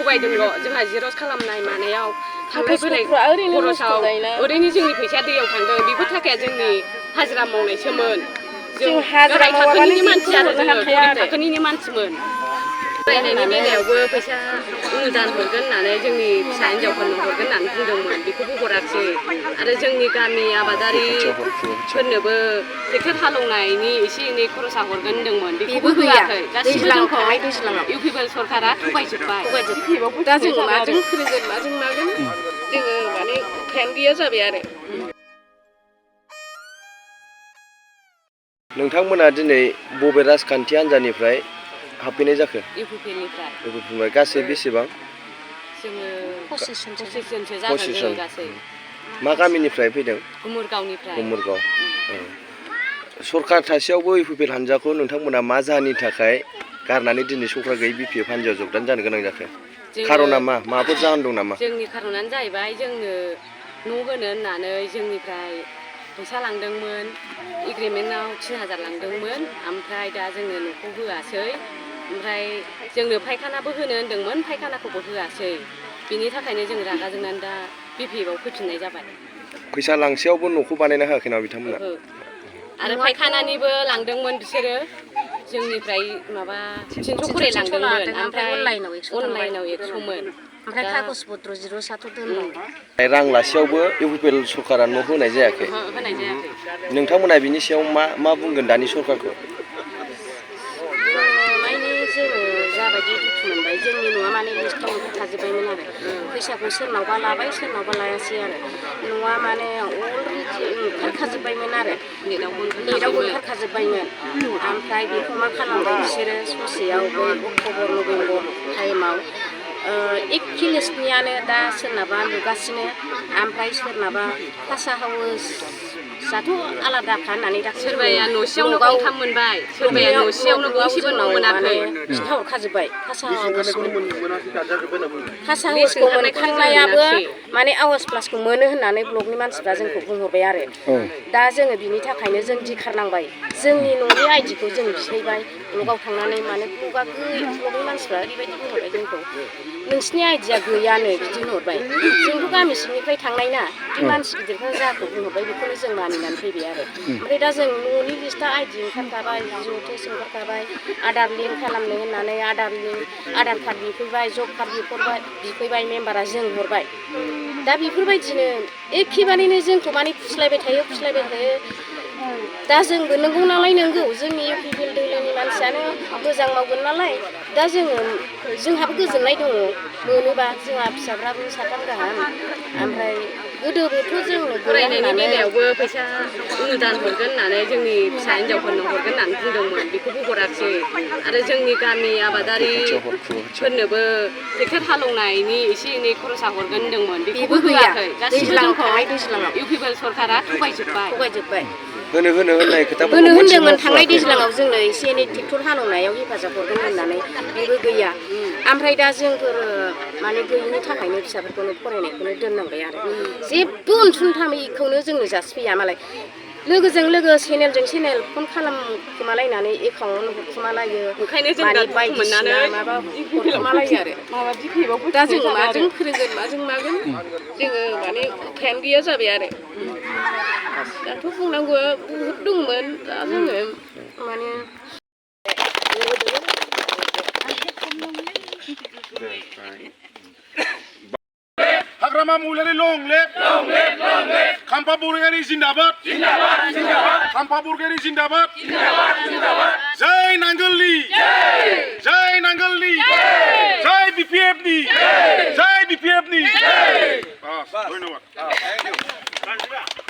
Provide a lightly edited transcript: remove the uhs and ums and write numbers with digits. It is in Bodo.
थगायदोंल' जोंहा जिर'स खालामनाय मानायाव थांलाय फैलाय खरसाव ओरैनो जोंनि फैसाया दैयाव थांदों बेफोर थाखाया जोंनि हाजिरा मावनायसोमोन जों गाहाय थाखोनिनो मानसि आरो जोङो गरिब थाखोनिनो मानसिमोन फरायनायनि बेलायावबो फैसा अनुदान हरगोन होननानै जोंनि फिसा हिन्जावफोरनो हरगोन होननानै बुंदोंमोन बेखौबो हराखिसै आरो जोंनि गामि आबादारिफोरनोबो ट्रेक्टर हालेवनायनि एसे एनै खरसा हरगोन होनदोंमोन बेखौबो होआखै गासिबो जोंखौ इउपिपिएल सरकारा थगायजोब्बाय दा जों माजों फोरोंगोन माजों मागोन जोङो माने उफायानो गैया जाबाय आरो नोंथांमोना दिनै बबे राजखान्थि हान्जानिफ्राय हाबफैनाय जाखो इउपिपिएलनिफ्राय गासै बेसेबां जोङो पसिसजनसो जागोन जोङो गासै मा गामिनिफ्राय फैदों गुमुरगाव सरकार थासेयावबो इउपिपिएल हान्जाखौ नोंथांमोना मा जाहोननि थाखाय गारनानै दिनै सरकार गैयै बिपिएफ हान्जायाव जगदान जानो गोनां जाखो खार'ना मा माबाफोर जाहोन दं नामा जोंनि खार'नानो जाहैबाय जोंनो न' होनो होननानै जोंनिफ्राय फैसा लांदोंमोन एग्रिमेन्टआव 3000 लांदोंमोन ओमफ्राय दा जोंनो न'खौ होआसै ओमफ्राय जोंनो फायखानाबो होनो होन्दोंमोन फायखानाखौबो होआसै बिनि थाखायनो जों रागा जोंनानै दा बिपिएफआव फैफिननाय जाबाय फैसा लांसेयावबो न'खौ बानायना होआखै नामा बिथांमोना आरो फायखानानिबो लांदोंमोन बिसोरो जोंनिफ्राय माबा 300 खरै लांदोंमोन ओमफ्राय अनलाइनाव 100मोन ओमफ्राय कागज पत्र जिर'सआथ' दोनबाय रां लासेयावबो इउपिपिएल सरकारा न' होनाय जायाखै होनाय जायाखै नोंथांमोना बिनि सायाव मा बुंगोन दानि सरकारखौ जोङो जाबायदि दुखु मोनबाय जोंनि न'आ माने लिस्टआव ओंखारखाजोब्बायमोन आरो फैसाखौ सोरनावबा लाबाय सोरनावबा लायासै आरो न'आ माने अलरेडि ओंखारखाजोब्बायमोन आरो नेटआवबो ओंखारखाजोब्बायमोन ओमफ्राय बेखौ मा खालामबाय बिसोरो ससेयाव बै अक्ट'बर नभेम्बर टाइमाव एखे लिस्टनियानो दा सोरनाबा लुगासिनो ओमफ्राय सोरनाबा फासा हाउस दाथ' आलादाखा होननानै दा सोरबाया न'सेयावनो गंथाम मोनबाय सोरबाया न'सेयावनो गंसेबो न' मोनाखै खिन्थाहरखाजोब्बाय फासा हाउसखौ मोनखांनायाबो माने आवास प्लासखौ मोनो होननानै ब्लकनि मानसिफ्रा जोंखौ बुंहरबाय आरो दा जोङो बिनि थाखायनो जों दिखारनांबाय जोंनि न'नि आइडिखौ जों बिहैबाय ब्लकआव थांनानै माने ब्लकनि मानसिफ्रा ओरैबायदि बुंहरबाय जोंखौ नोंसिनि आइडिया गैयानो बिदि होनहरबाय जोंथ' गामि सिंनिफ्राय थांनाय ना बे मानसि गिदिरफ्रा जाखौ बुंहरबाय बेखौनो जों मानिनानै फैबाय आरो ओमफ्राय दा जों न'नि लिस्टआ आइडि ओंखारखाबाय जथेस ओंखारखाबाय आधार लिंक खालामनो होननानै आधार कार्ड बिफैबाय जब कार्ड बिफैबाय मेम्बारा जों हरबाय दा बेफोरबायदिनो एखेबारेनो जोंखौ माने फुस्लायबाय थायो दा जोंबो नंगौ नालाय नंगौ जोंनि इउपिपिएल दोलोनि मानसियानो मोजां मावगोन नालाय दा जोंहाबो गोजोननाय दङ मोनोबा जोंहा फिसाफ्राबो 3 गाहाम ओमफ्राय गोदोबोथ' जोंनो फरायनायनि बेलायावबो फैसा अनुदान हरगोन होननानै जोंनि फिसा हिन्जावफोरनो हरगोन होननानै बुंदोंमोन बेखौबो हराखिसै आरो जोंनि गामि आबादारिफोरनोबो ट्रेक्टर हालेवनायनि एसे एनै खरसा हरगोन होन्दोंमोन बेखौबो होआखै गासिबो जोंखौ इउपिपिएल सरकारा थगायजोब्बाय होनो होननाय खोथाखौ होनदोंमोन थांनाय दैज्लाङाव जोंनो एसे एनै ट्रेक्टर हालेवनायाव हेफाजाब हरगोन होननानै बेबो गैया ओमफ्राय दा जोंफोर माने गैयिनि थाखायनो फिसाफोरखौनो फरायनायखौनो दोननांबाय आरो जेबो अनसुंथायखौनो जोंनो जासिफैया मालाय लोगोजों लोगो सेनेलजों सेनेल फन खालामखुमालायनानै एकाउन्ट हरखुमालायो ओंखायनो जों दा बायदिसिना माबा हरखुमालायो आरो दा जों माजों फोरोंगोन माजों मागोन जोङो माने उफायानो गैया जाबाय आरो दाथ' बुंनांगौआ बुहुद दंमोन दा जोङो माने हाग्रामा महिलारि लं लेफ खाम्फा बरगयारि जिन्दाबाद खाम्फा बरगयारि जिन्दाबाद जय नांगोलनि जय बिपिएफनि धन्यबाद